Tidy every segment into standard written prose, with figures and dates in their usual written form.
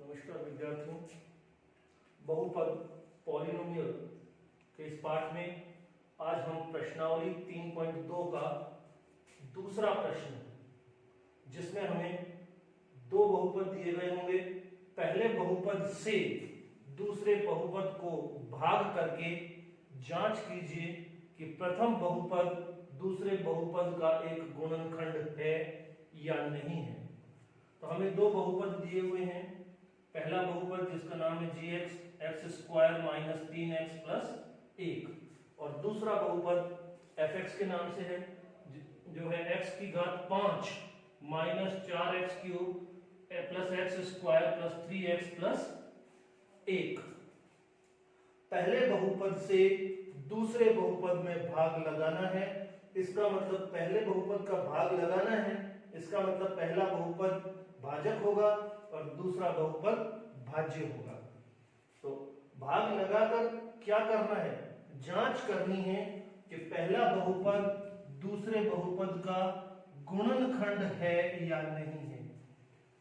नमस्कार विद्यार्थियों, बहुपद पॉलिनोमियल के इस पाठ में आज हम प्रश्नावली 3.2 का दूसरा प्रश्न, जिसमें हमें दो बहुपद दिए गए होंगे। पहले बहुपद से दूसरे बहुपद को भाग करके जांच कीजिए कि प्रथम बहुपद दूसरे बहुपद का एक गुणनखंड है या नहीं है। तो हमें दो बहुपद दिए हुए हैं। पहला बहुपद जिसका नाम है gx x square minus 3x plus 1 और दूसरा बहुपद fx के नाम से है जो है x की घात 5 minus 4x cube plus x square plus 3x plus 1। पहले बहुपद से दूसरे बहुपद में भाग लगाना है। इसका मतलब पहले बहुपद का भाग लगाना है, इसका मतलब पहला बहुपद भाजक होगा और दूसरा बहुपद भाज्य होगा। तो भाग लगाकर क्या करना है, जांच करनी है कि पहला बहुपद दूसरे बहुपद का गुणनखंड है या नहीं है।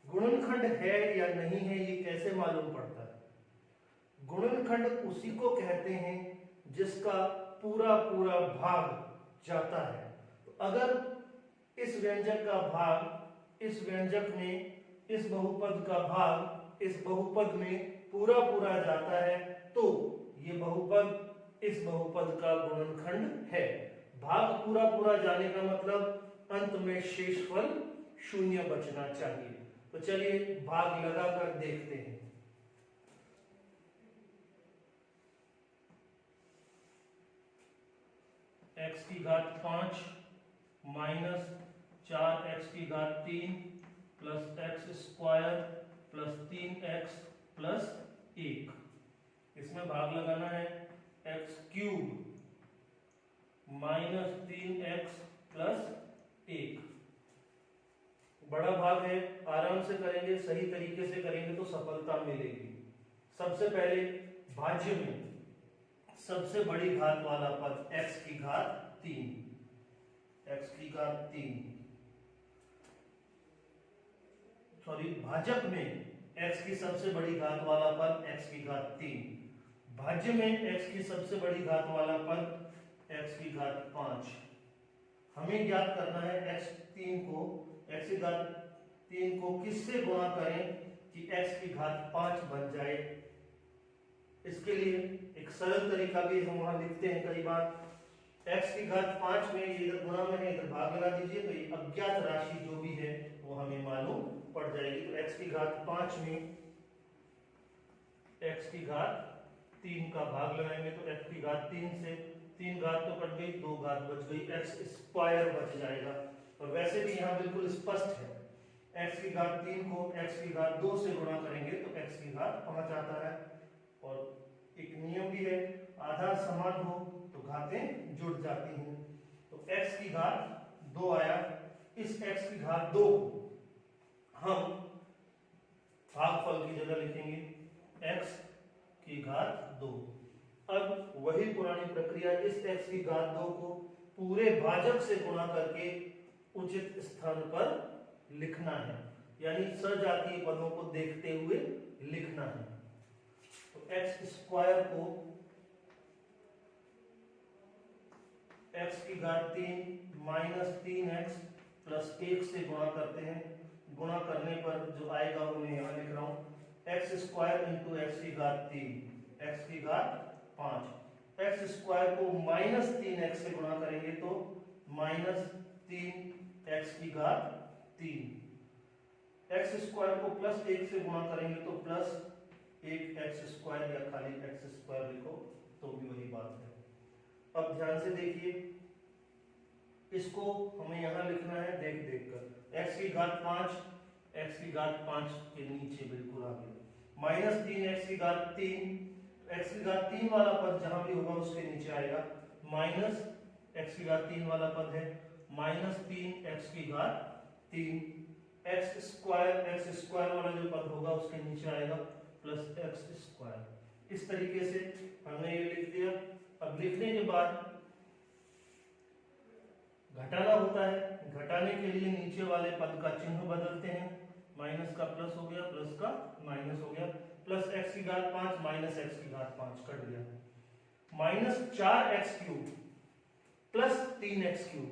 गुणनखंड है या नहीं है ये कैसे मालूम पड़ता है? गुणनखंड उसी को कहते हैं जिसका पूरा पूरा भाग जाता है। तो अगर इस व्यंजक का भाग इस व्यंजक में, इस बहुपद का भाग इस बहुपद में पूरा पूरा जाता है तो ये बहुपद इस बहुपद का गुणनखंड है। भाग पूरा पूरा जाने का मतलब अंत में शेषफल शून्य बचना चाहिए। तो चलिए भाग लगाकर देखते हैं। x की घात 5 माइनस 4x की घात 3 plus x square plus 3x plus 1। इसमें भाग लगाना है x cube minus 3x plus 1। बड़ा भाग है, आराम से करेंगे, सही तरीके से करेंगे तो सफलता मिलेगी। सबसे पहले भाज्य में सबसे बड़ी घात वाला पद x की घात 3, x की घात 3 सॉरी भाजक में x की सबसे बड़ी घात वाला पद x की घात 3, भाज्य में x की सबसे बड़ी घात वाला पद x की घात 5। हमें ज्ञात करना है x3 को, x की घात 3 को किससे गुणा करें कि x की घात 5 बन जाए। इसके लिए एक सरल तरीका भी हम वहां लिखते हैं कई बार। x की घात 5 में इधर गुणा में है, इधर भाग लगा दीजिए तो ये अज्ञात राशि जो भी है वो हमें मालूम पड़ जाएगी। तो x की घात 5 में x की घात 3 का भाग लगाएंगे तो x की घात 3 से 3 घात तो कट गई, 2 घात बच गई, x स्क्वायर बच जाएगा। और वैसे भी यहाँ बिल्कुल स्पष्ट है, x की घात 3 को x की घात 2 से गुणा करेंगे तो x की घात 5 आता है। और एक नियम भी है, आधार समान हो तो घातें जुड़ जाती हैं। तो x की घात 2 आया। इस x की घात 2 हम भागफल की जगह लिखेंगे x की घात 2। अब वही पुरानी प्रक्रिया, इस x की घात 2 को पूरे भाजक से गुणा करके उचित स्थान पर लिखना है, यानी सजातीय पदों को देखते हुए लिखना है। तो x स्क्वायर को x की घात 3 माइनस 3x प्लस 1 से गुणा करते हैं। गुणा करने पर जो आएगा वो मैं यहाँ लिख रहा हूं, एक्स स्क्वायर इंटू एक्स की घात 3, एक्स की घात 5। एक्स स्क्वायर को माइनस 3x से गुणा करेंगे तो माइनस 3x की घात 3। एक्स स्क्वायर को प्लस 1 से गुणा करेंगे तो प्लस 1x स्क्वायर या खाली x स्क्वायर लिखो तो भी वही बात है। अब ध्यान से देखिए, इसको हमें यहां लिखना है देख देख कर। x की घात 5, x की घात 5 के नीचे बिल्कुल आगे माइनस 3x की घात 3, x की घात 3 वाला पद जहां भी होगा उसके नीचे आएगा। माइनस x की घात 3 वाला पद है माइनस 3x की घात 3, x स्क्वायर वाला जो पद होगा उसके नीचे आएगा प्लस एक्स स्क्वायर। इस तरीके से हमने ये लिख दिया। अब लिखने के बाद घटाना होता है, घटाने के लिए नीचे वाले पद का चिन्ह बदलते हैं। माइनस का प्लस हो गया, प्लस का माइनस हो गया, प्लस एक्स की घात 5 माइनस एक्स की घात 5 कट गया, minus 4x cube plus 3x cube,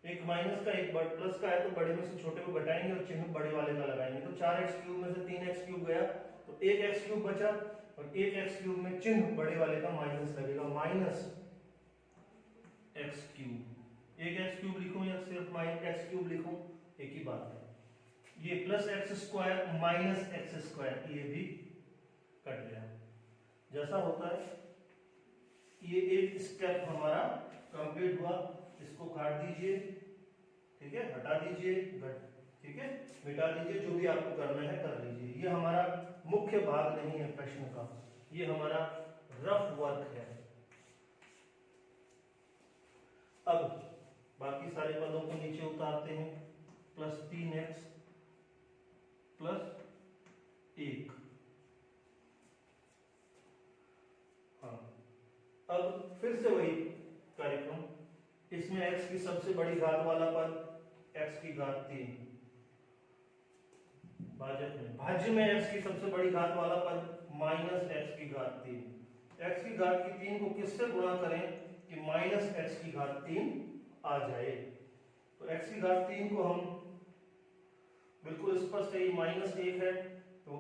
एक माइनस का एक प्लस का है तो बड़े में से छोटे को घटाएंगे और चिन्ह बड़े वाले का लगाएंगे, तो 4x क्यूब में से 3x क्यूब गया तो 1x क्यूब बचा, और 1x क्यूब में चिन्ह बड़े वाले का माइनस लगेगा, माइनस x क्यूब, एक x क्यूब लिखूं या सिर्फ x क्यूब लिखूं एक ही बात है, ये plus x square minus x square ये भी कट गया। जैसा होता है ये एक स्टेप हमारा कंप्लीट हुआ, इसको काट दीजिए, ठीक है, हटा दीजिए, ठीक है, मिटा दीजिए, जो भी आपको करना है कर लीजिए। ये हमारा मुख्य भाग नहीं है प्रश्न का, ये हमारा रफ वर्क है। अब बाकी सारे पदों को नीचे उतारते हैं, प्लस 3x प्लस 1। हाँ, अब फिर से वही कार्यक्रम, इसमें x की सबसे बड़ी घात वाला पद x की घात 3, भाज्य में x की सबसे बड़ी घात वाला पद माइनस x की घात 3, x की घात की 3 को किससे गुणा करें कि माइनस x की घात 3 आ जाए, तो x की घात 3 को हम बिल्कुल स्पष्ट है, माइनस 1 है, तो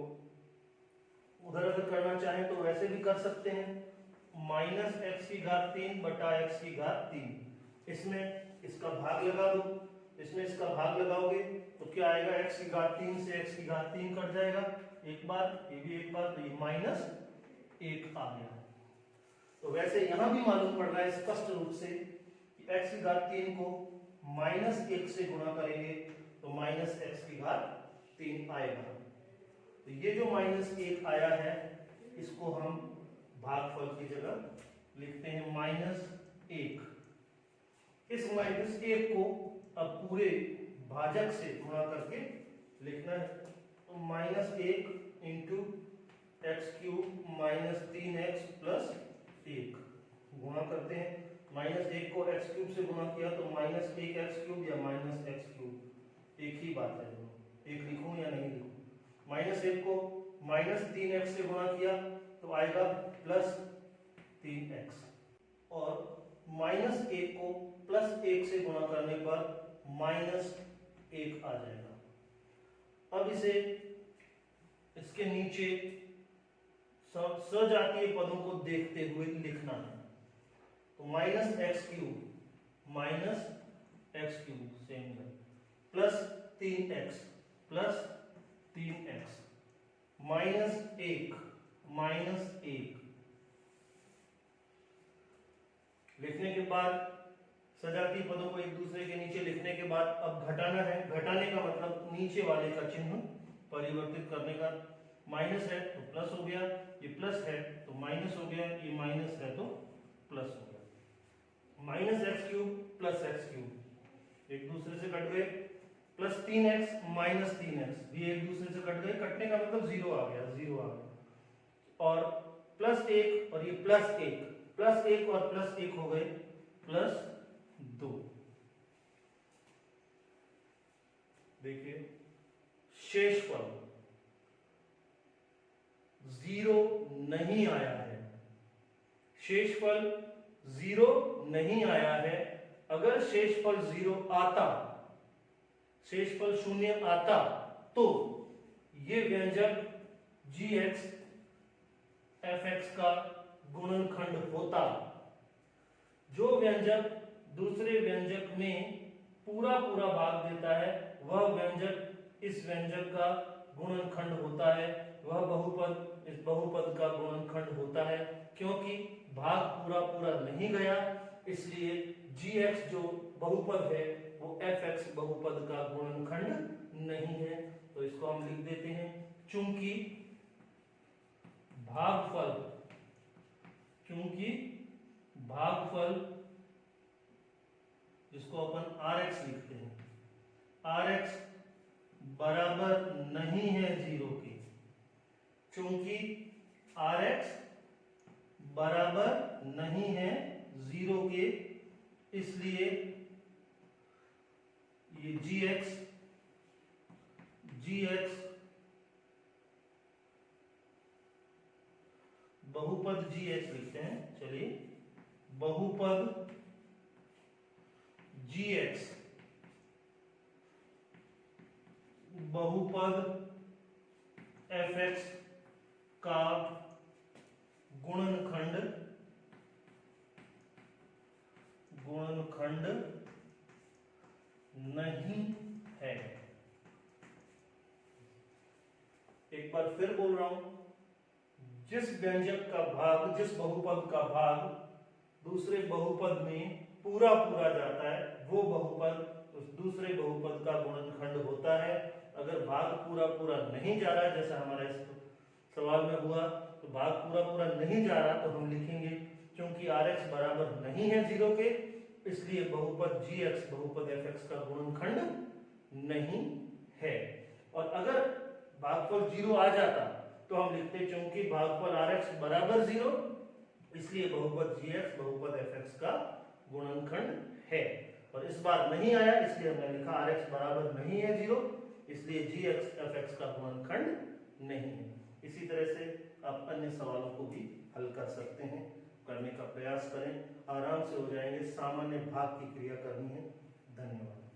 उधर अगर करना चाहें तो वैसे भी कर सकते हैं, माइनस एक्स की घात 3 बटा एक्स की घात 3, इसमें इसका भाग लगा दो, इसमें इसका भाग लगाओगे तो क्या आएगा, एक्स की घात 3 से एक्स की घात 3 कट जाएगा, एक बार ये भी एक बार, तो ये माइनस 1 आ गया। तो वैसे यहां भी मालूम पड़ रहा है स्पष्ट रूप से कि एक्स की घात 3 को माइनस 1 से गुणा करेंगे तो माइनस एक्स की घात 3 आएगा, तो ये जो माइनस 1 आया है इसको हम भागफल की जगह लिखते हैं माइनस 1। इस माइनस 1 को अब पूरे भाजक से गुणा करके लिखना है, तो minus 1 into x cube minus 3x plus 1 गुणा करते हैं, माइनस 1 को एक्स क्यूब से गुणा किया तो माइनस 1x क्यूब या माइनस एक्स क्यूब एक ही बात है, एक लिखूं या नहीं लिखूं, माइनस 1 को माइनस 3x से गुणा किया तो आएगा प्लस 3x, और माइनस 1 को प्लस 1 से गुणा करने पर माइनस 1 आ जाएगा। अब इसे इसके नीचे सजातीय पदों को देखते हुए लिखना है, तो माइनस एक्स क्यूब सेम है, plus 3x plus 3x minus 1 लिखने के बाद सजातीय पदों को एक दूसरे के नीचे लिखने के बाद अब घटाना है, घटाने का मतलब नीचे वाले का चिन्ह परिवर्तित करने का, माइनस है तो प्लस हो गया, ये प्लस है तो माइनस हो गया, ये माइनस है तो प्लस हो गया, minus x cube plus x cube एक दूसरे से कट गए, प्लस 3x माइनस 3x भी एक दूसरे से कट गए, कटने का मतलब 0 आ गया, और प्लस 1 और ये प्लस 1 और प्लस 1 हो गए प्लस 2। देखिए शेषफल 0 नहीं आया है, शेषफल 0 नहीं आया है, अगर शेषफल 0 आता, शेषफल 0 आता तो ये व्यंजक gx fx का गुणनखंड होता, जो व्यंजक दूसरे व्यंजक में पूरा भाग देता है वह व्यंजक इस व्यंजक का गुणनखंड होता है, वह बहुपद इस बहुपद का गुणनखंड होता है, क्योंकि भाग पूरा नहीं गया इसलिए gx जो बहुपद है वो fx बहुपद का गुणनखंड नहीं है, तो इसको हम लिख देते हैं, चूंकि भागफल जिसको अपन rx लिखते हैं, rx बराबर नहीं है 0 के, चूंकि rx बराबर नहीं है 0 के, इसलिए ये gx बहुपद gx लिखते हैं, चलिए बहुपद gx बहुपद fx का गुणनखंड नहीं है। एक बार फिर बोल रहा हूं, जिस व्यंजक का भाग, जिस बहुपद का भाग दूसरे बहुपद में पूरा पूरा जाता है, वो बहुपद उस दूसरे बहुपद का गुणनखंड होता है। अगर भाग पूरा पूरा नहीं जा रहा, जैसा हमारे इस सवाल में हुआ, तो भाग पूरा पूरा नहीं जा रहा तो हम लिखेंगे क्योंकि Rx बराबर नहीं है 0 के, इसलिए बहुपद gx बहुपद fx का गुणनखंड नहीं है। और अगर भागफल 0 आ जाता तो हम लिखते क्योंकि भागफल Rx बराबर 0, इसलिए बहुपद gx बहुपद fx का गुणनखंड है। और इस बार नहीं आया, इसलिए हमने लिखा Rx बराबर नहीं है 0, इसलिए gx fx का गुणनखंड नहीं है। इसी तरह से आप अन्य सवालों को भी हल कर सकते हैं, करने का प्रयास करें, आराम से हो जाएंगे। सामान्य भाग की क्रिया करनी है। धन्यवाद।